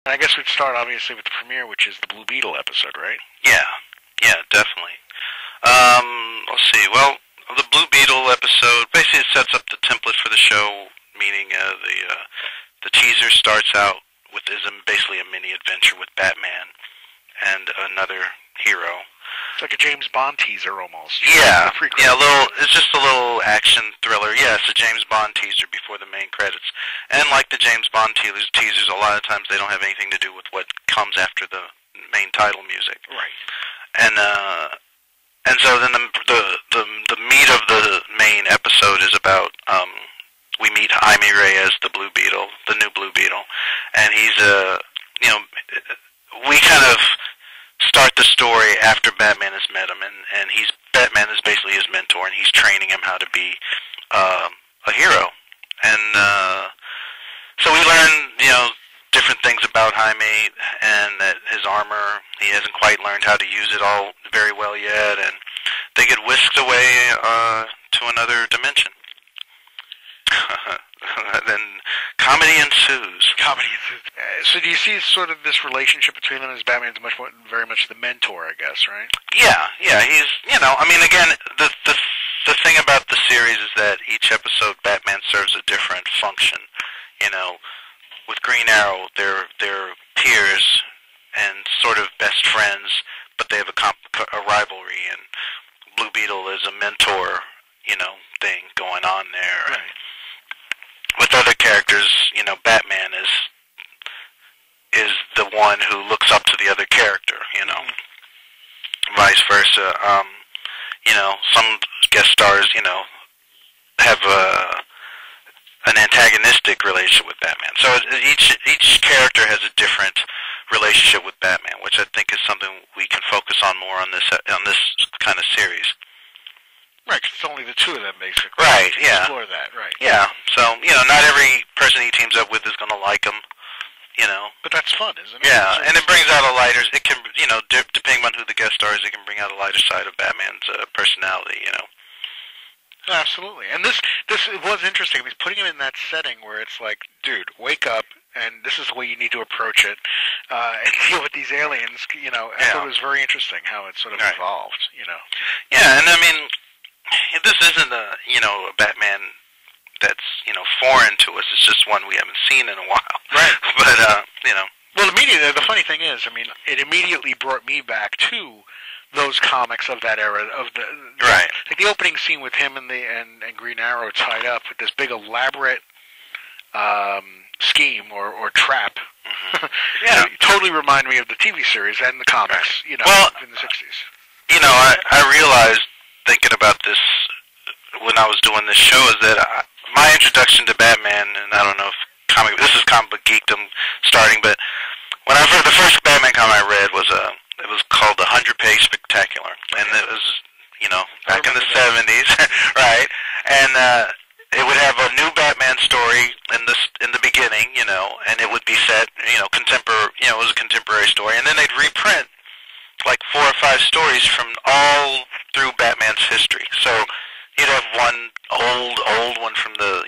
And I guess we'd start, obviously, with the premiere, which is the Blue Beetle episode, right? Yeah, definitely. Let's see. Well, the Blue Beetle episode basically sets up the template for the show, meaning the teaser starts out with basically a mini adventure with Batman and another hero. It's like a James Bond teaser, almost. Yeah, it's just a little action thriller. Yeah, it's a James Bond teaser before the main credits. And like the James Bond teasers, a lot of times they don't have anything to do with what comes after the main title music. Right. And so then the meat of the main episode is about we meet Jaime Reyes, the Blue Beetle, the new Blue Beetle, and he's we kind of start the story after Batman has met him, and Batman is basically his mentor, and he's training him how to be a hero, and so we learn different things about Jaime, and that his armor, he hasn't quite learned how to use it all very well yet, and they get whisked away to another dimension. Then comedy ensues. So do you see sort of this relationship between them as Batman's very much the mentor, I guess, right? Yeah, he's, again, the thing about the series is that each episode Batman serves a different function. With Green Arrow, they're peers and sort of best friends, but they have a rivalry, and Blue Beetle is a mentor, thing going on there. Right. With other characters, Batman is the one who looks up to the other character, Vice versa. Some guest stars, have an antagonistic relationship with Batman. So each character has a different relationship with Batman, which I think is something we can focus on more on this kind of series. Right, 'cause it's only the two of them, basically. Right, yeah. Explore that, right. Yeah, so, not every person he teams up with is going to like him, But that's fun, isn't it? Yeah, and it brings out it can, depending on who the guest star is, it can bring out a lighter side of Batman's personality, Absolutely. And this it was interesting. He's putting him in that setting where it's like, dude, wake up, and this is the way you need to approach it, and deal with these aliens, I thought it was very interesting how it sort of evolved, Yeah, and this isn't a Batman that's, foreign to us. It's just one we haven't seen in a while. Right. But, Well, the funny thing is, it immediately brought me back to those comics of that era, right. Like the opening scene with him and Green Arrow tied up with this big elaborate scheme or trap. Mm-hmm. Yeah. It totally reminded me of the TV series and the comics, in the 60s. I realized, thinking about this when I was doing this show, is that my introduction to Batman, and I don't know if this is comic book geekdom starting, but when the first Batman comic I read it was called the 100-Page Spectacular, and it was back in the 70s, right? And it would have a new Batman story in the beginning, and it would be set, contemporary, it was a contemporary story, and then they'd reprint like 4 or 5 stories from all through Batman's history. So you'd have one old one from the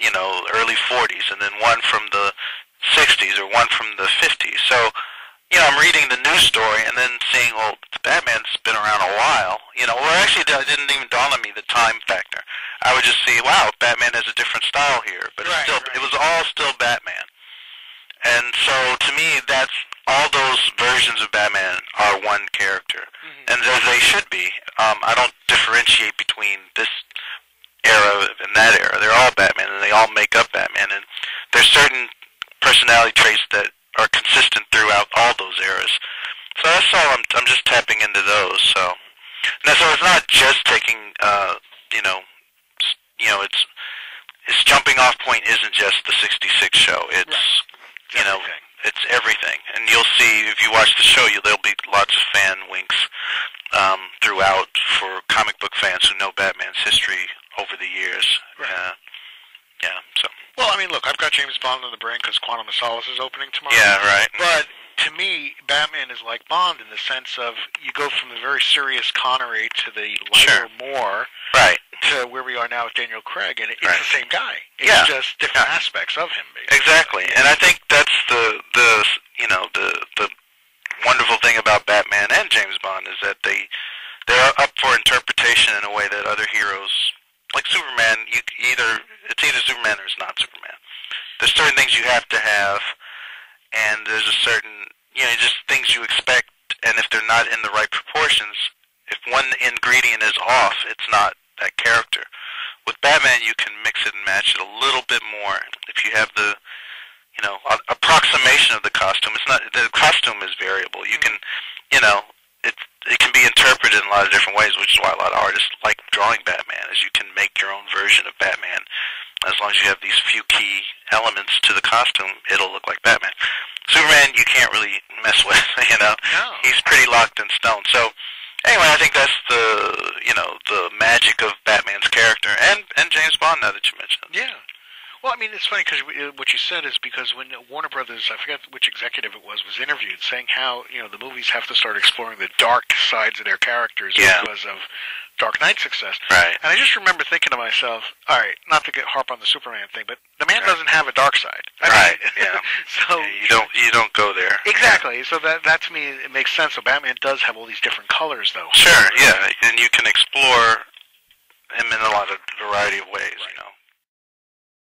early 40s, and then one from the 60s, or one from the 50s. So I'm reading the news story and then seeing, Batman's been around a while. Actually, it didn't even dawn on me the time factor. I would just see, wow, Batman has a different style here, but it was all still Batman. And so, to me, that's all those versions of Batman are one character, and as they should be. I don't differentiate between this era and that era. They're all Batman, and they all make up Batman. And there's certain personality traits that are consistent throughout all those eras. So that's all. I'm just tapping into those. So it's not just taking. Its jumping off point isn't just the '66 show. It's it's everything. And you'll see if you watch the show, there'll be lots of fan winks throughout for comic book fans who know Batman's history over the years. Right. So. Well, look, I've got James Bond on the brain because Quantum of Solace is opening tomorrow. Yeah, right. But to me, Batman is like Bond in the sense of you go from the very serious Connery to the lighter Moore, right, to where we are now with Daniel Craig, and it's right. the same guy. It's just different aspects of him, basically. Exactly, and I think that's the on is that they're up for interpretation in a way that other heroes, like Superman, it's either Superman or it's not Superman. There's certain things you have to have, and there's a certain, just things you expect, and if they're not in the right proportions, if one ingredient is off, it's not that character. With Batman, you can mix it and match it a little bit more. If you have the, approximation of the costume, the costume is variable. You can, it can be interpreted in a lot of different ways, which is why a lot of artists like drawing Batman, is you can make your own version of Batman. As long as you have these few key elements to the costume, it'll look like Batman. Superman, you can't really mess with, No. He's pretty locked in stone. So, anyway, I think that's the magic of Batman's character, and James Bond, now that you mention it. Yeah. Well, I mean, it's funny because what you said is because when Warner Brothers, I forget which executive it was interviewed, saying how, the movies have to start exploring the dark sides of their characters because of Dark Knight's success. Right. And I just remember thinking to myself, all right, not to harp on the Superman thing, but the man doesn't have a dark side. I mean, yeah. So you don't go there. Exactly. So that to me, it makes sense. So Batman does have all these different colors, though. Sure, yeah. And you can explore him in a lot of variety of ways,